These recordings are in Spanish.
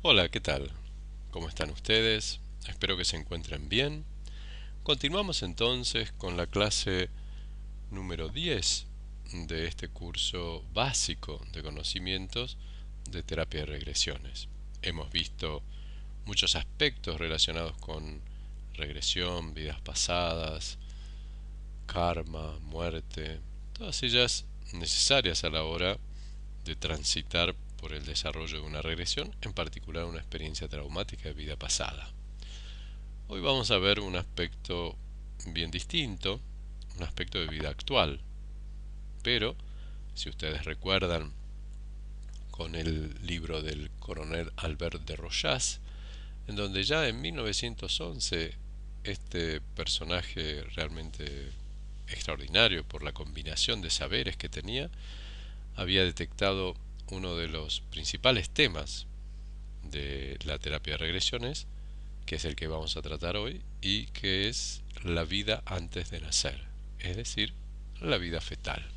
Hola, ¿qué tal? ¿Cómo están ustedes? Espero que se encuentren bien. Continuamos entonces con la clase número 10 de este curso básico de conocimientos de terapia de regresiones. Hemos visto muchos aspectos relacionados con regresión, vidas pasadas, karma, muerte, todas ellas necesarias a la hora de transitar por el desarrollo de una regresión, en particular una experiencia traumática de vida pasada. Hoy vamos a ver un aspecto bien distinto, un aspecto de vida actual, pero si ustedes recuerdan con el libro del coronel Albert de Rojas, en donde ya en 1911 este personaje realmente extraordinario por la combinación de saberes que tenía, había detectado uno de los principales temas de la terapia de regresiones, que es el que vamos a tratar hoy, y que es la vida antes de nacer, es decir, la vida fetal.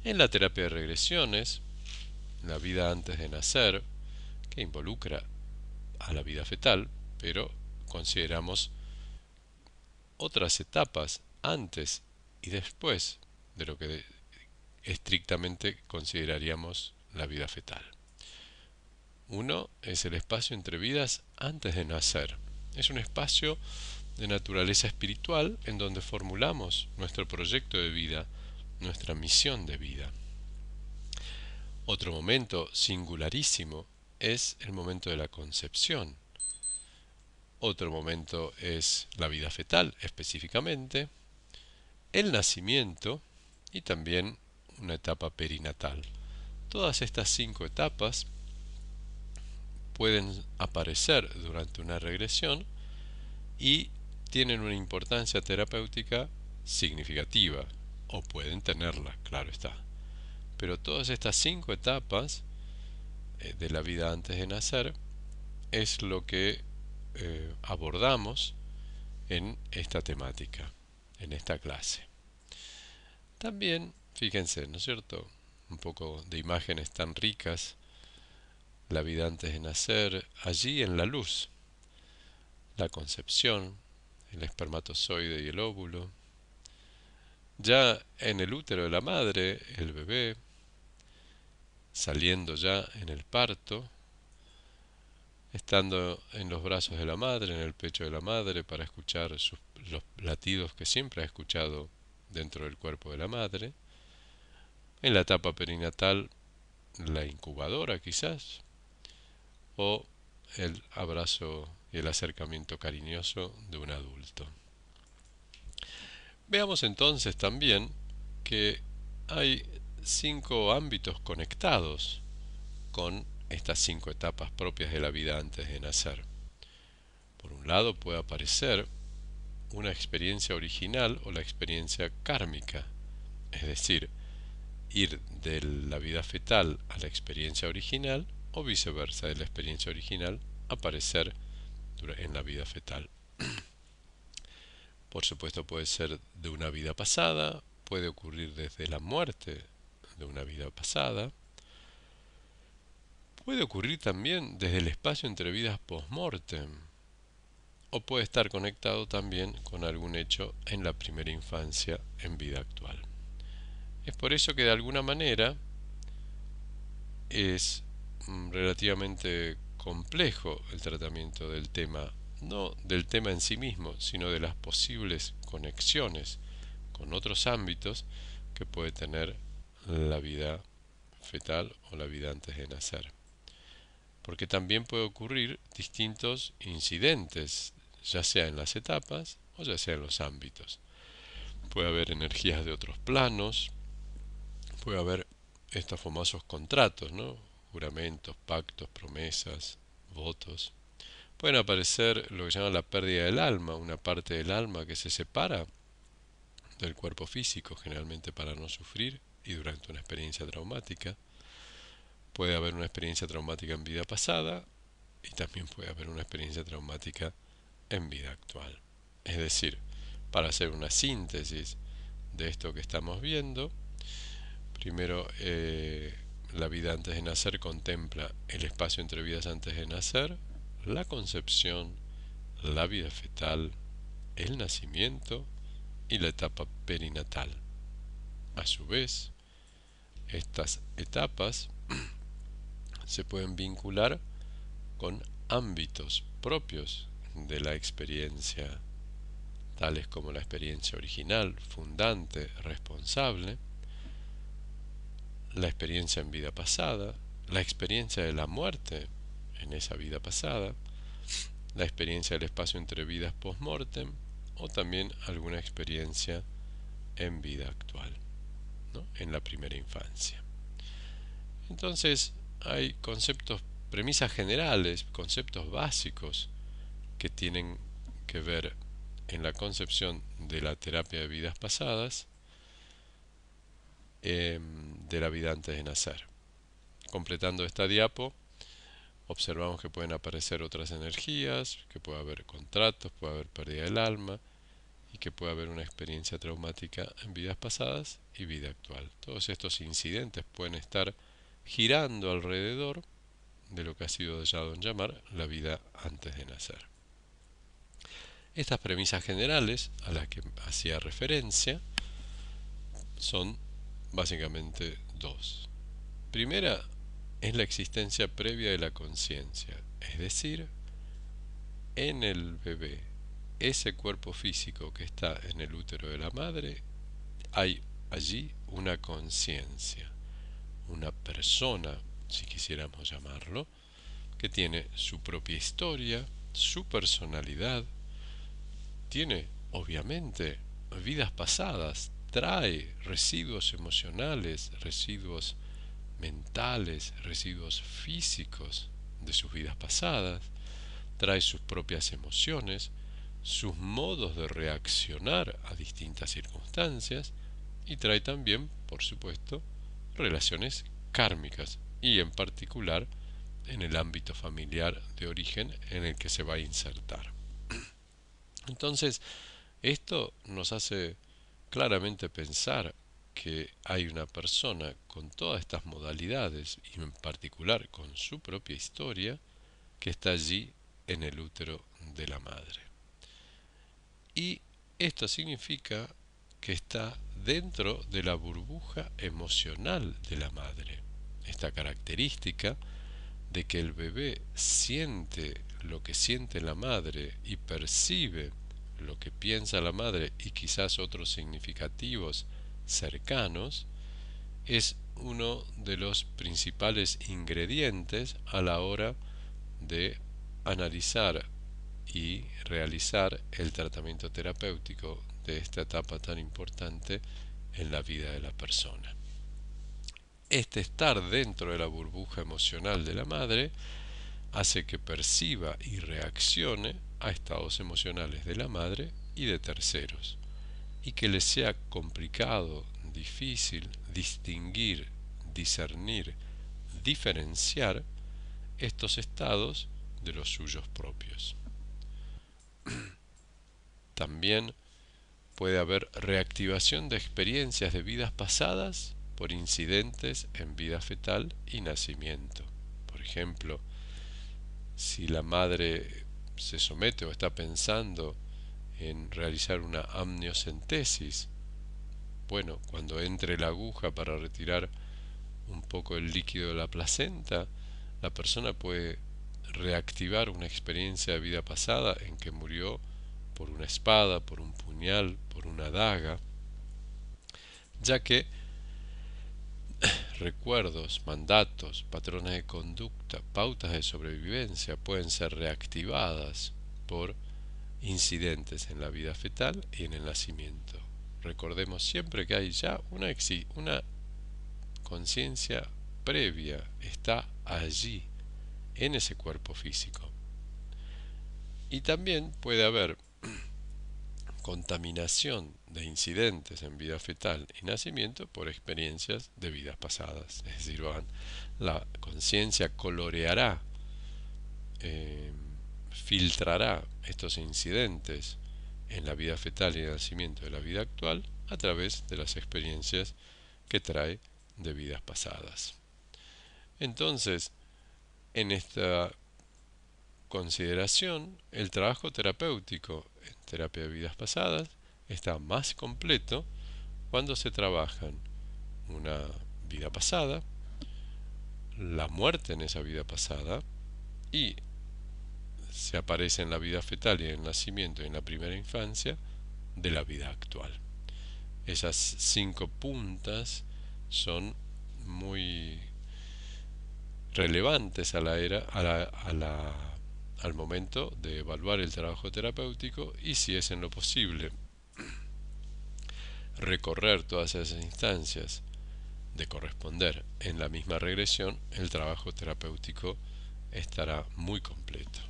En la terapia de regresiones, la vida antes de nacer, que involucra a la vida fetal, pero consideramos otras etapas antes y después de lo que estrictamente consideraríamos la vida fetal. Uno es el espacio entre vidas antes de nacer. Es un espacio de naturaleza espiritual en donde formulamos nuestro proyecto de vida, nuestra misión de vida. Otro momento singularísimo es el momento de la concepción. Otro momento es la vida fetal específicamente, el nacimiento y también una etapa perinatal. Todas estas 5 etapas pueden aparecer durante una regresión y tienen una importancia terapéutica significativa, o pueden tenerla, claro está. Pero todas estas 5 etapas de la vida antes de nacer es lo que abordamos en esta temática, en esta clase. También, fíjense, ¿no es cierto? Un poco de imágenes tan ricas, la vida antes de nacer, allí en la luz, la concepción, el espermatozoide y el óvulo, ya en el útero de la madre, el bebé, saliendo ya en el parto, estando en los brazos de la madre, en el pecho de la madre, para escuchar los latidos que siempre ha escuchado dentro del cuerpo de la madre, en la etapa perinatal, la incubadora quizás, o el abrazo y el acercamiento cariñoso de un adulto. Veamos entonces también que hay 5 ámbitos conectados con estas 5 etapas propias de la vida antes de nacer. Por un lado puede aparecer una experiencia original o la experiencia kármica, es decir, ir de la vida fetal a la experiencia original o viceversa, de la experiencia original aparecer en la vida fetal. Por supuesto puede ser de una vida pasada, puede ocurrir desde la muerte de una vida pasada, puede ocurrir también desde el espacio entre vidas post-mortem, o puede estar conectado también con algún hecho en la primera infancia en vida actual. Es por eso que de alguna manera es relativamente complejo el tratamiento del tema, no del tema en sí mismo, sino de las posibles conexiones con otros ámbitos que puede tener la vida fetal o la vida antes de nacer. Porque también puede ocurrir distintos incidentes, ya sea en las etapas o ya sea en los ámbitos. Puede haber energías de otros planos, puede haber estos famosos contratos, ¿no? Juramentos, pactos, promesas, votos. Pueden aparecer lo que se llama la pérdida del alma, una parte del alma que se separa del cuerpo físico, generalmente para no sufrir y durante una experiencia traumática. Puede haber una experiencia traumática en vida pasada y también puede haber una experiencia traumática en vida actual. Es decir, para hacer una síntesis de esto que estamos viendo, primero la vida antes de nacer contempla el espacio entre vidas antes de nacer, la concepción, la vida fetal, el nacimiento y la etapa perinatal. A su vez, estas etapas se pueden vincular con ámbitos propios de la experiencia, tales como la experiencia original, fundante, responsable, la experiencia en vida pasada, la experiencia de la muerte en esa vida pasada, la experiencia del espacio entre vidas post-mortem o también alguna experiencia en vida actual, ¿no? En la primera infancia. Entonces hay conceptos, premisas generales, conceptos básicos que tienen que ver en la concepción de la terapia de vidas pasadas, de la vida antes de nacer. Completando esta diapo, observamos que pueden aparecer otras energías, que puede haber contratos, puede haber pérdida del alma y que puede haber una experiencia traumática en vidas pasadas y vida actual. Todos estos incidentes pueden estar girando alrededor de lo que ha sido dado en llamar la vida antes de nacer. Estas premisas generales a las que hacía referencia son básicamente dos. Primera es la existencia previa de la conciencia, es decir, en el bebé, ese cuerpo físico que está en el útero de la madre, hay allí una conciencia, una persona, si quisiéramos llamarlo, que tiene su propia historia, su personalidad, tiene obviamente vidas pasadas, trae residuos emocionales, residuos mentales, residuos físicos de sus vidas pasadas, trae sus propias emociones, sus modos de reaccionar a distintas circunstancias y trae también, por supuesto, relaciones kármicas y en particular en el ámbito familiar de origen en el que se va a insertar. Entonces, esto nos hace claramente pensar que hay una persona con todas estas modalidades y en particular con su propia historia que está allí en el útero de la madre. Y esto significa que está dentro de la burbuja emocional de la madre. Esta característica de que el bebé siente lo que siente la madre y percibe lo que piensa la madre y quizás otros significativos cercanos, es uno de los principales ingredientes a la hora de analizar y realizar el tratamiento terapéutico de esta etapa tan importante en la vida de la persona. Este estar dentro de la burbuja emocional de la madre hace que perciba y reaccione a estados emocionales de la madre y de terceros, y que le sea complicado, difícil distinguir, discernir, diferenciar estos estados de los suyos propios. También puede haber reactivación de experiencias de vidas pasadas por incidentes en vida fetal y nacimiento. Por ejemplo, si la madre se somete o está pensando en realizar una amniocentesis, bueno, cuando entre la aguja para retirar un poco el líquido de la placenta, la persona puede reactivar una experiencia de vida pasada en que murió por una espada, por un puñal, por una daga, ya que recuerdos, mandatos, patrones de conducta, pautas de sobrevivencia pueden ser reactivadas por incidentes en la vida fetal y en el nacimiento. Recordemos siempre que hay ya una conciencia previa, está allí, en ese cuerpo físico. Y también puede haber contaminación de incidentes en vida fetal y nacimiento por experiencias de vidas pasadas. Es decir, la conciencia coloreará, filtrará estos incidentes en la vida fetal y el nacimiento de la vida actual a través de las experiencias que trae de vidas pasadas. Entonces, en esta consideración, el trabajo terapéutico en terapia de vidas pasadas está más completo cuando se trabajan una vida pasada, la muerte en esa vida pasada y se aparece en la vida fetal y en el nacimiento y en la primera infancia de la vida actual. Esas 5 puntas son muy relevantes a la era, al momento de evaluar el trabajo terapéutico y si es en lo posible recorrer todas esas instancias de corresponder en la misma regresión, el trabajo terapéutico estará muy completo.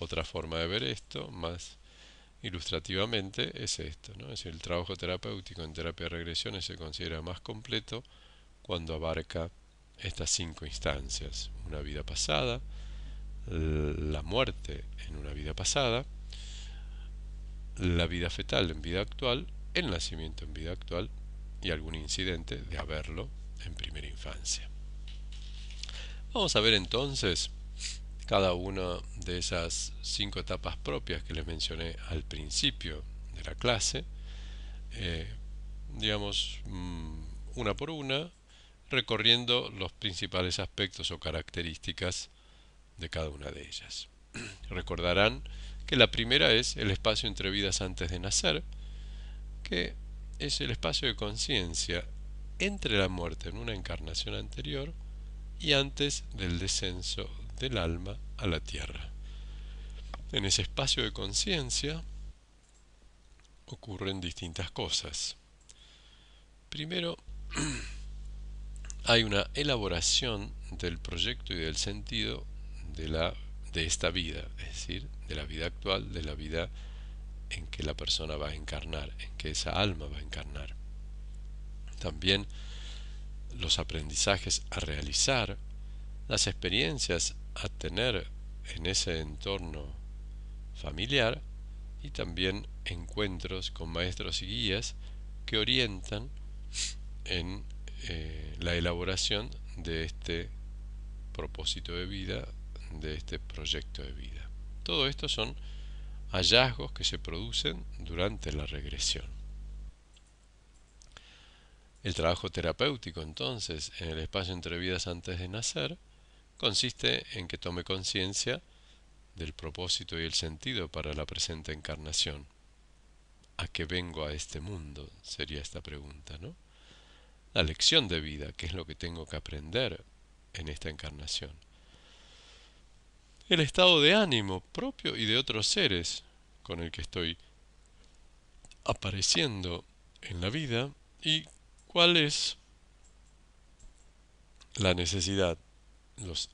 Otra forma de ver esto, más ilustrativamente, es esto, ¿no? Es decir, el trabajo terapéutico en terapia de regresiones se considera más completo cuando abarca estas 5 instancias: una vida pasada, la muerte en una vida pasada, la vida fetal en vida actual, el nacimiento en vida actual y algún incidente de haberlo en primera infancia. Vamos a ver entonces cada una de esas 5 etapas propias que les mencioné al principio de la clase, eh, digamos, una por una, recorriendo los principales aspectos o características de cada una de ellas. Recordarán que la primera es el espacio entre vidas antes de nacer, que es el espacio de conciencia entre la muerte en una encarnación anterior y antes del descenso del alma a la tierra. En ese espacio de conciencia ocurren distintas cosas. Primero, hay una elaboración del proyecto y del sentido de esta vida, es decir, de la vida actual, de la vida en que la persona va a encarnar, en que esa alma va a encarnar. También los aprendizajes a realizar, las experiencias a tener en ese entorno familiar y también encuentros con maestros y guías que orientan en la elaboración de este propósito de vida, de este proyecto de vida. Todo esto son hallazgos que se producen durante la regresión. El trabajo terapéutico, entonces, en el espacio entre vidas antes de nacer, consiste en que tome conciencia del propósito y el sentido para la presente encarnación. ¿A qué vengo a este mundo? Sería esta pregunta, ¿no? La lección de vida, ¿qué es lo que tengo que aprender en esta encarnación? El estado de ánimo propio y de otros seres con el que estoy apareciendo en la vida y cuál es la necesidad,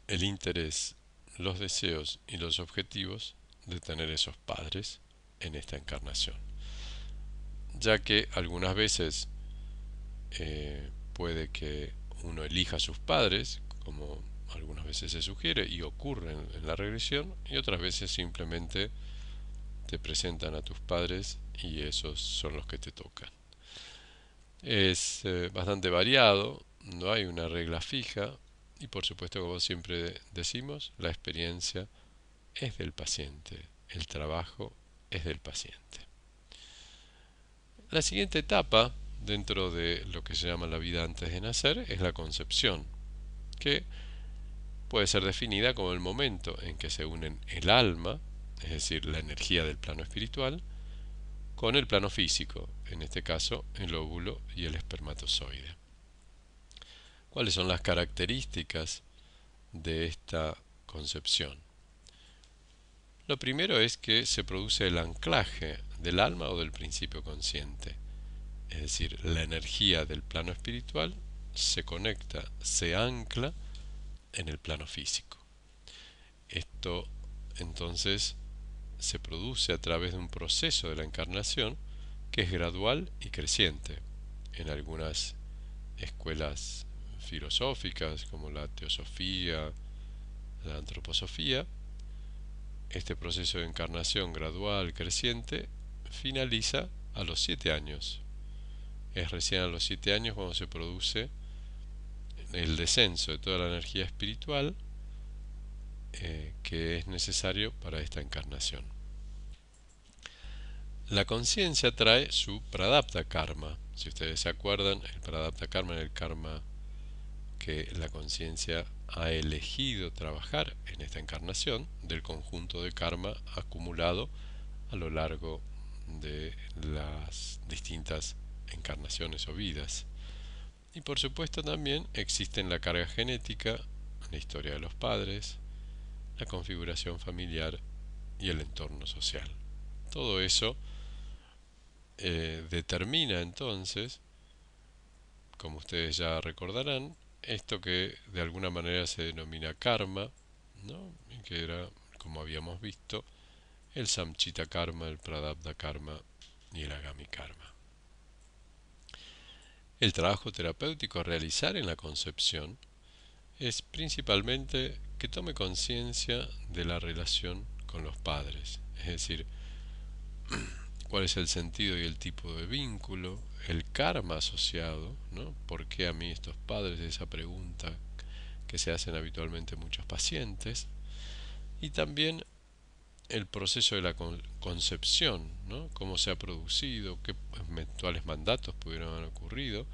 el interés, los deseos y los objetivos de tener esos padres en esta encarnación. Ya que algunas veces puede que uno elija a sus padres, como algunas veces se sugiere y ocurre en la regresión, y otras veces simplemente te presentan a tus padres y esos son los que te tocan. Es bastante variado, no hay una regla fija y por supuesto, como siempre decimos, la experiencia es del paciente, el trabajo es del paciente. La siguiente etapa dentro de lo que se llama la vida antes de nacer es la concepción, que puede ser definida como el momento en que se unen el alma, es decir, la energía del plano espiritual, con el plano físico, en este caso el óvulo y el espermatozoide. ¿Cuáles son las características de esta concepción? Lo primero es que se produce el anclaje del alma o del principio consciente, es decir, la energía del plano espiritual se conecta, se ancla en el plano físico. Esto entonces se produce a través de un proceso de la encarnación que es gradual y creciente. En algunas escuelas filosóficas como la teosofía, la antroposofía, este proceso de encarnación gradual creciente finaliza a los 7 años. Es recién a los 7 años cuando se produce el descenso de toda la energía espiritual que es necesario para esta encarnación. La conciencia trae su pradapta karma. Si ustedes se acuerdan, el pradapta karma es el karma que la conciencia ha elegido trabajar en esta encarnación del conjunto de karma acumulado a lo largo de las distintas encarnaciones o vidas. Y por supuesto también existen la carga genética, la historia de los padres, la configuración familiar y el entorno social. Todo eso determina entonces, como ustedes ya recordarán, esto que de alguna manera se denomina karma, ¿no? Y que era, como habíamos visto, el samchita karma, el pradapta karma y el agami karma. El trabajo terapéutico a realizar en la concepción es principalmente que tome conciencia de la relación con los padres, es decir, cuál es el sentido y el tipo de vínculo, el karma asociado, ¿no? ¿Por qué a mí estos padres? Esa pregunta que se hacen habitualmente muchos pacientes. Y también el proceso de la concepción, ¿no? Cómo se ha producido, qué eventuales mandatos pudieron haber ocurrido,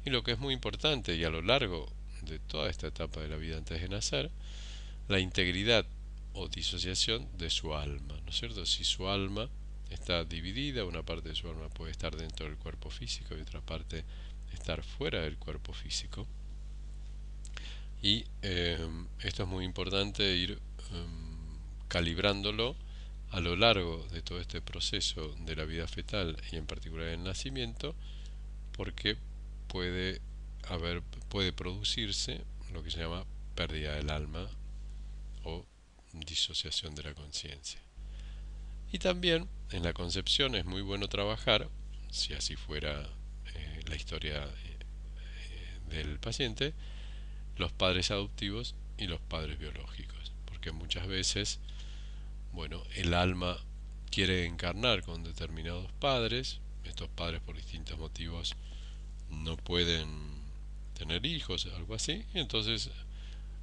y lo que es muy importante, y a lo largo de toda esta etapa de la vida antes de nacer, la integridad o disociación de su alma, ¿no es cierto? Si su alma está dividida, una parte de su alma puede estar dentro del cuerpo físico y otra parte estar fuera del cuerpo físico. Y esto es muy importante ir calibrándolo a lo largo de todo este proceso de la vida fetal y en particular el nacimiento, porque puede puede producirse lo que se llama pérdida del alma o disociación de la conciencia. Y también en la concepción es muy bueno trabajar, si así fuera la historia del paciente, los padres adoptivos y los padres biológicos, porque muchas veces, bueno, el alma quiere encarnar con determinados padres, estos padres por distintos motivos no pueden tener hijos, algo así, y entonces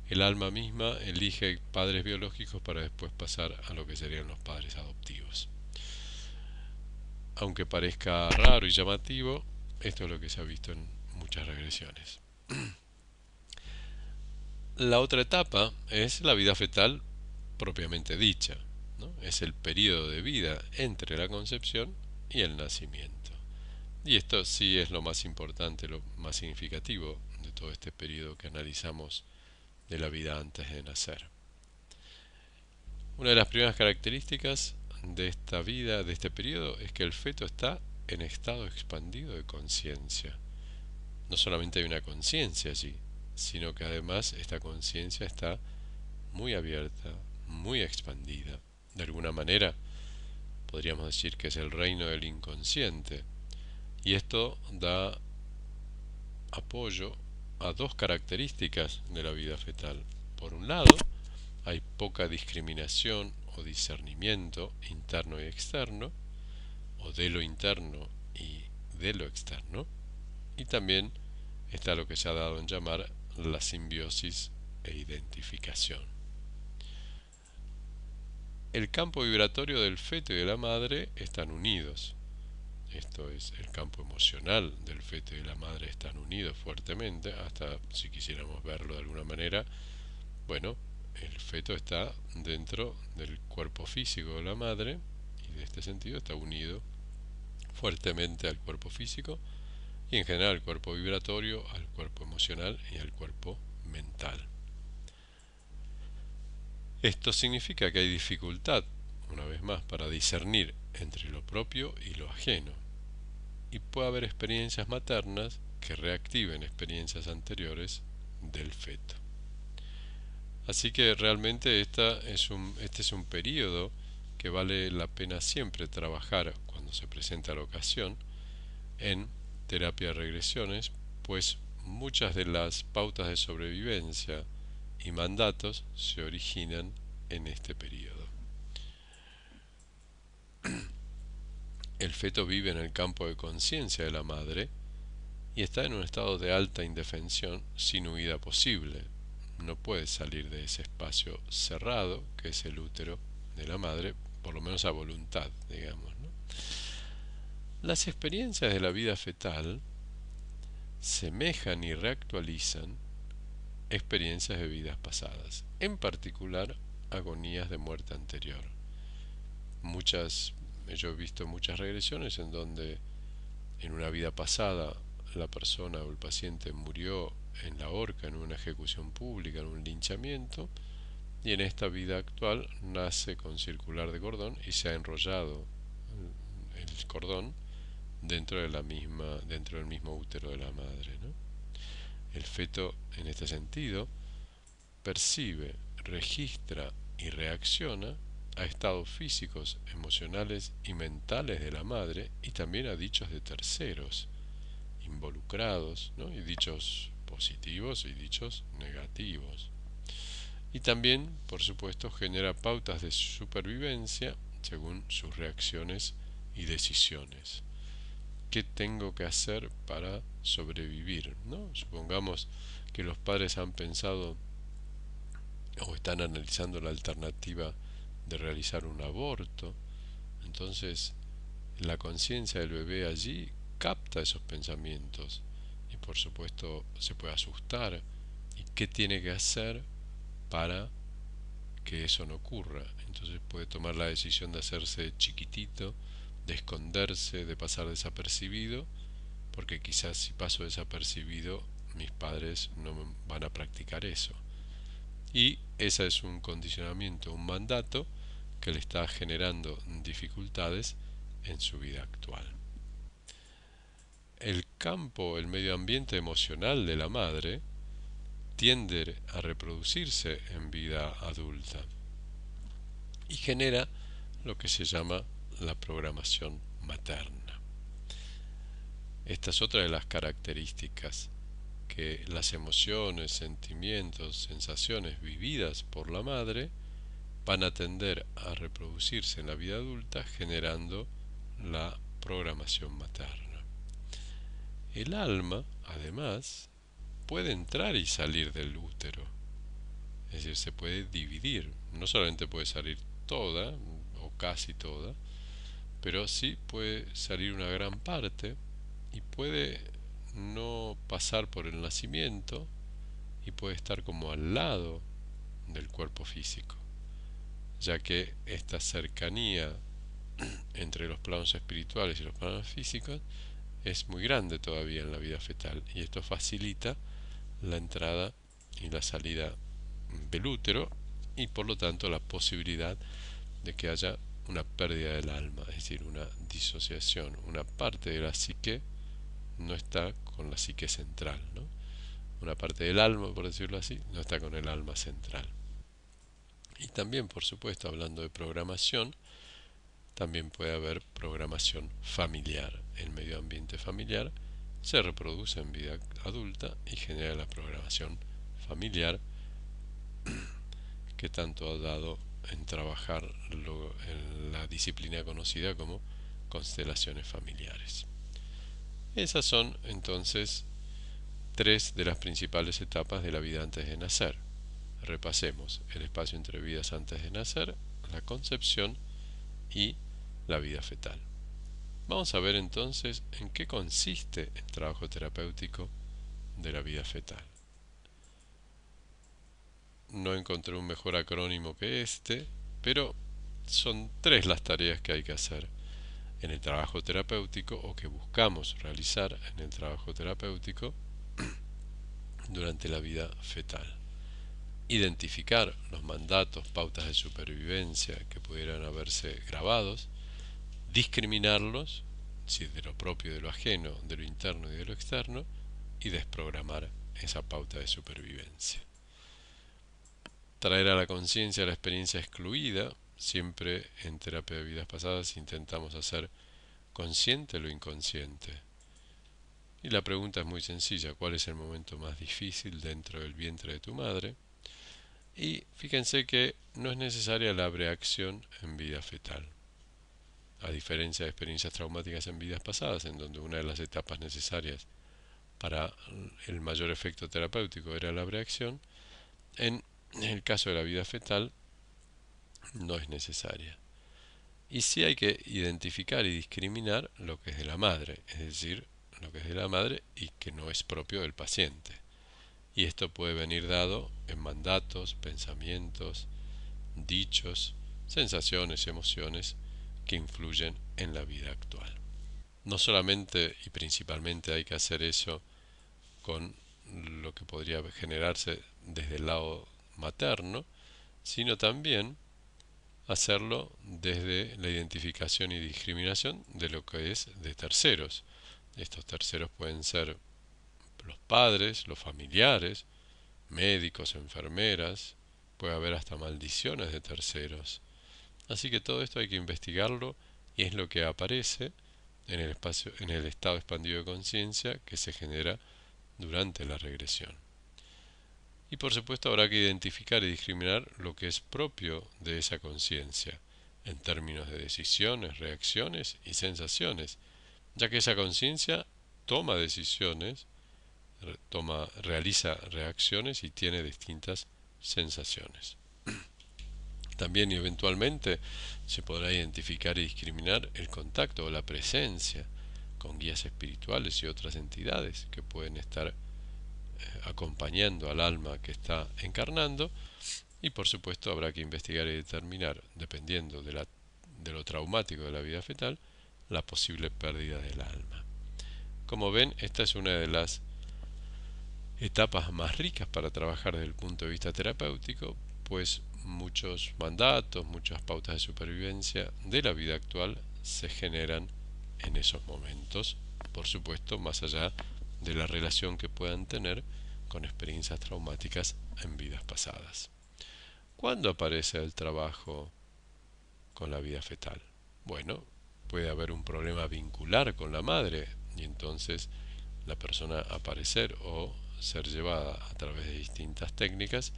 el alma misma elige padres biológicos para después pasar a lo que serían los padres adoptivos. Aunque parezca raro y llamativo, esto es lo que se ha visto en muchas regresiones. La otra etapa es la vida fetal propiamente dicha, ¿no? Es el periodo de vida entre la concepción y el nacimiento. Y esto sí es lo más importante, lo más significativo de todo este periodo que analizamos de la vida antes de nacer. Una de las primeras características de esta vida, de este periodo, es que el feto está en estado expandido de conciencia. No solamente hay una conciencia allí, sino que además esta conciencia está muy abierta, muy expandida. De alguna manera, podríamos decir que es el reino del inconsciente. Y esto da apoyo a dos características de la vida fetal. Por un lado, hay poca discriminación o discernimiento interno y externo, o de lo interno y de lo externo, y también está lo que se ha dado en llamar la simbiosis e identificación. El campo vibratorio del feto y de la madre están unidos. Esto es, el campo emocional del feto y de la madre están unidos fuertemente, hasta si quisiéramos verlo de alguna manera, bueno, el feto está dentro del cuerpo físico de la madre y de este sentido está unido fuertemente al cuerpo físico y en general al cuerpo vibratorio, al cuerpo emocional y al cuerpo mental. Esto significa que hay dificultad, una vez más, para discernir entre lo propio y lo ajeno. Y puede haber experiencias maternas que reactiven experiencias anteriores del feto. Así que realmente este es un periodo que vale la pena siempre trabajar cuando se presenta la ocasión en terapia de regresiones, pues muchas de las pautas de sobrevivencia y mandatos se originan en este periodo. El feto vive en el campo de conciencia de la madre y está en un estado de alta indefensión sin huida posible. No puede salir de ese espacio cerrado que es el útero de la madre, por lo menos a voluntad, digamos, ¿no? Las experiencias de la vida fetal semejan y reactualizan experiencias de vidas pasadas, en particular agonías de muerte anterior. Yo he visto muchas regresiones en donde en una vida pasada la persona o el paciente murió en la horca, en una ejecución pública, en un linchamiento, y en esta vida actual nace con circular de cordón y se ha enrollado el cordón dentro del mismo útero de la madre, ¿no? El feto, en este sentido, percibe, registra y reacciona a estados físicos, emocionales y mentales de la madre y también a dichos de terceros involucrados, ¿no? Y dichos positivos y dichos negativos. Y también, por supuesto, genera pautas de supervivencia según sus reacciones y decisiones. ¿Qué tengo que hacer para sobrevivir? ¿No? Supongamos que los padres han pensado o están analizando la alternativa de realizar un aborto. Entonces, la conciencia del bebé allí capta esos pensamientos y por supuesto se puede asustar. ¿Y qué tiene que hacer para que eso no ocurra? Entonces puede tomar la decisión de hacerse chiquitito, de esconderse, de pasar desapercibido, porque quizás si paso desapercibido mis padres no van a practicar eso. Y ese es un condicionamiento, un mandato que le está generando dificultades en su vida actual. El campo, el medio ambiente emocional de la madre tiende a reproducirse en vida adulta y genera lo que se llama la programación materna. Esta es otra de las características, que las emociones, sentimientos, sensaciones vividas por la madre van a tender a reproducirse en la vida adulta generando la programación materna. El alma, además, puede entrar y salir del útero, es decir, se puede dividir, no solamente puede salir toda o casi toda, pero sí puede salir una gran parte y puede no pasar por el nacimiento y puede estar como al lado del cuerpo físico, ya que esta cercanía entre los planos espirituales y los planos físicos es muy grande todavía en la vida fetal y esto facilita la entrada y la salida del útero y por lo tanto la posibilidad de que haya una pérdida del alma, es decir, una disociación, una parte de la psique no está con la psique central, ¿no? Una parte del alma, por decirlo así, no está con el alma central. Y también, por supuesto, hablando de programación, también puede haber programación familiar. El medio ambiente familiar se reproduce en vida adulta y genera la programación familiar que tanto ha dado en trabajar en la disciplina conocida como constelaciones familiares. Esas son entonces tres de las principales etapas de la vida antes de nacer. Repasemos el espacio entre vidas antes de nacer, la concepción y la vida fetal. Vamos a ver entonces en qué consiste el trabajo terapéutico de la vida fetal. No encontré un mejor acrónimo que este, pero son tres las tareas que hay que hacer en el trabajo terapéutico o que buscamos realizar en el trabajo terapéutico durante la vida fetal. Identificar los mandatos, pautas de supervivencia que pudieran haberse grabados, discriminarlos, si de lo propio y de lo ajeno, de lo interno y de lo externo, y desprogramar esa pauta de supervivencia. Traer a la conciencia la experiencia excluida. Siempre en terapia de vidas pasadas intentamos hacer consciente lo inconsciente. Y la pregunta es muy sencilla: ¿cuál es el momento más difícil dentro del vientre de tu madre? Y fíjense que no es necesaria la reacción en vida fetal, a diferencia de experiencias traumáticas en vidas pasadas, en donde una de las etapas necesarias para el mayor efecto terapéutico era la abreacción, en el caso de la vida fetal no es necesaria. Y sí hay que identificar y discriminar lo que es de la madre, es decir, lo que es de la madre y que no es propio del paciente. Y esto puede venir dado en mandatos, pensamientos, dichos, sensaciones, emociones que influyen en la vida actual. No solamente y principalmente hay que hacer eso con lo que podría generarse desde el lado materno, sino también hacerlo desde la identificación y discriminación de lo que es de terceros. Estos terceros pueden ser los padres, los familiares, médicos, enfermeras, puede haber hasta maldiciones de terceros. Así que todo esto hay que investigarlo y es lo que aparece en el espacio, en el estado expandido de conciencia que se genera durante la regresión. Y por supuesto habrá que identificar y discriminar lo que es propio de esa conciencia, en términos de decisiones, reacciones y sensaciones, ya que esa conciencia toma decisiones, realiza reacciones y tiene distintas sensaciones. También y eventualmente se podrá identificar y discriminar el contacto o la presencia con guías espirituales y otras entidades que pueden estar acompañando al alma que está encarnando, y por supuesto habrá que investigar y determinar, dependiendo de lo traumático de la vida fetal, la posible pérdida del alma. Como ven, esta es una de las etapas más ricas para trabajar desde el punto de vista terapéutico, pues muchos mandatos, muchas pautas de supervivencia de la vida actual se generan en esos momentos, por supuesto, más allá de la relación que puedan tener con experiencias traumáticas en vidas pasadas. ¿Cuándo aparece el trabajo con la vida fetal? Bueno, puede haber un problema vincular con la madre y entonces la persona aparecer o ser llevada a través de distintas técnicas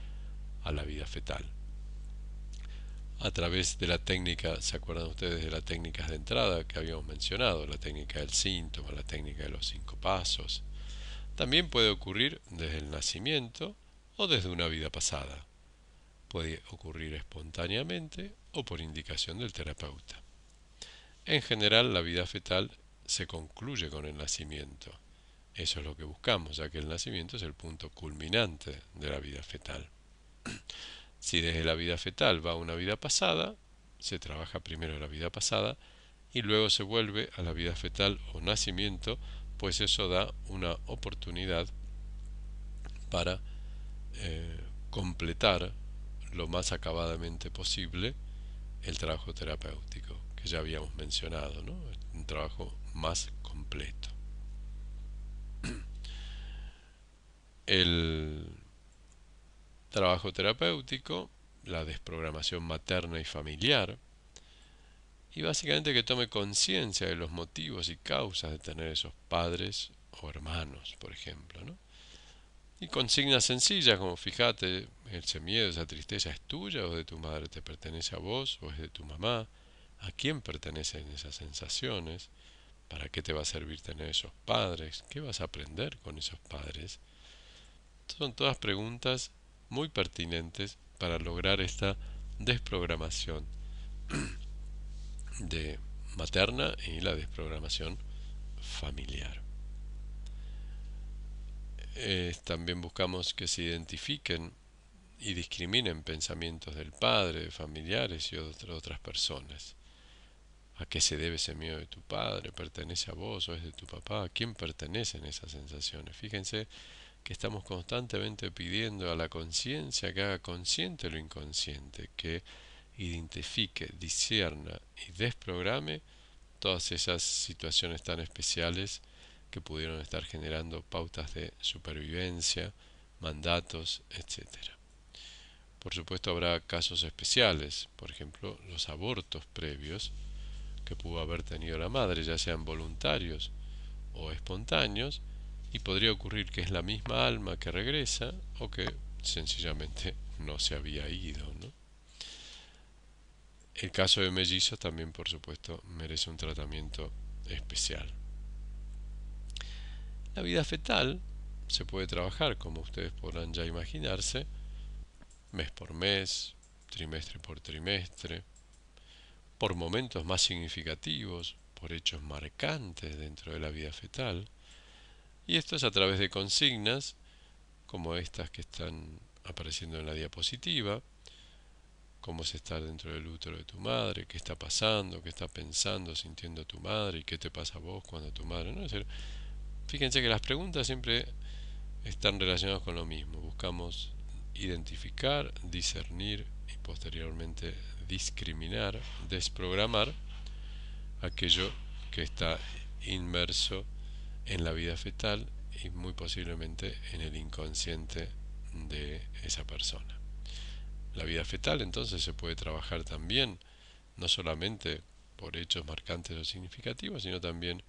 a la vida fetal. A través de la técnica, ¿se acuerdan ustedes de las técnicas de entrada que habíamos mencionado? La técnica del síntoma, la técnica de los 5 pasos. También puede ocurrir desde el nacimiento o desde una vida pasada. Puede ocurrir espontáneamente o por indicación del terapeuta. En general, la vida fetal se concluye con el nacimiento. Eso es lo que buscamos, ya que el nacimiento es el punto culminante de la vida fetal. Si desde la vida fetal va a una vida pasada, se trabaja primero la vida pasada y luego se vuelve a la vida fetal o nacimiento, pues eso da una oportunidad para completar lo más acabadamente posible el trabajo terapéutico que ya habíamos mencionado, ¿no? Un trabajo más completo. El trabajo terapéutico, la desprogramación materna y familiar, y básicamente que tome conciencia de los motivos y causas de tener esos padres o hermanos, por ejemplo, ¿no? Y consignas sencillas como fíjate, ese miedo, esa tristeza es tuya o de tu madre, te pertenece a vos o es de tu mamá, a quién pertenecen esas sensaciones, para qué te va a servir tener esos padres, qué vas a aprender con esos padres. Son todas preguntas muy pertinentes para lograr esta desprogramación de materna y la desprogramación familiar. También buscamos que se identifiquen y discriminen pensamientos del padre, de familiares y otras personas. ¿A qué se debe ese miedo de tu padre? ¿Pertenece a vos o es de tu papá? ¿A quién pertenecen esas sensaciones? Fíjense que estamos constantemente pidiendo a la conciencia que haga consciente lo inconsciente, que identifique, discierna y desprograme todas esas situaciones tan especiales que pudieron estar generando pautas de supervivencia, mandatos, etcétera. Por supuesto habrá casos especiales, por ejemplo los abortos previos que pudo haber tenido la madre, ya sean voluntarios o espontáneos, y podría ocurrir que es la misma alma que regresa o que sencillamente no se había ido, ¿no? El caso de mellizos también, por supuesto, merece un tratamiento especial. La vida fetal se puede trabajar, como ustedes podrán ya imaginarse, mes por mes, trimestre por trimestre, por momentos más significativos, por hechos marcantes dentro de la vida fetal, y esto es a través de consignas como estas que están apareciendo en la diapositiva: cómo es estar dentro del útero de tu madre, qué está pasando, qué está pensando, sintiendo tu madre y qué te pasa a vos cuando tu madre, ¿no? Es decir, fíjense que las preguntas siempre están relacionadas con lo mismo. Buscamos identificar, discernir y posteriormente discriminar, desprogramar aquello que está inmerso en la vida fetal y muy posiblemente en el inconsciente de esa persona. La vida fetal entonces se puede trabajar también, no solamente por hechos marcantes o significativos, sino también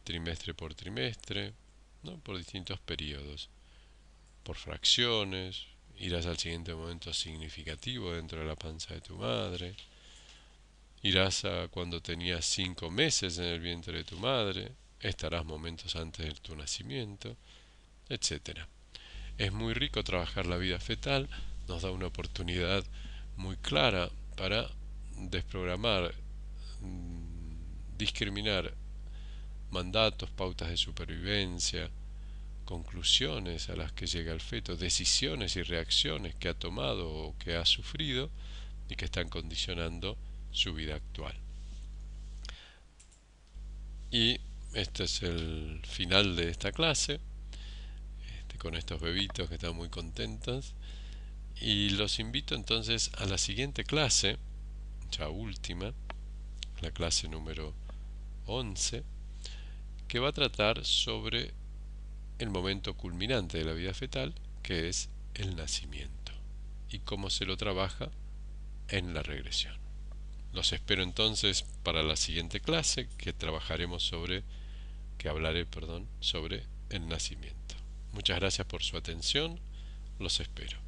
trimestre por trimestre, ¿no? Por distintos periodos, por fracciones. Irás al siguiente momento significativo dentro de la panza de tu madre. Irás a cuando tenías 5 meses en el vientre de tu madre. Estarás momentos antes de tu nacimiento, etcétera. Es muy rico trabajar la vida fetal, nos da una oportunidad muy clara para desprogramar, discriminar mandatos, pautas de supervivencia, conclusiones a las que llega el feto, decisiones y reacciones que ha tomado o que ha sufrido y que están condicionando su vida actual. Y este es el final de esta clase, con estos bebitos que están muy contentos. Y los invito entonces a la siguiente clase, ya última, la clase número 11, que va a tratar sobre el momento culminante de la vida fetal, que es el nacimiento, y cómo se lo trabaja en la regresión. Los espero entonces para la siguiente clase, que hablaré, sobre el nacimiento. Muchas gracias por su atención, los espero.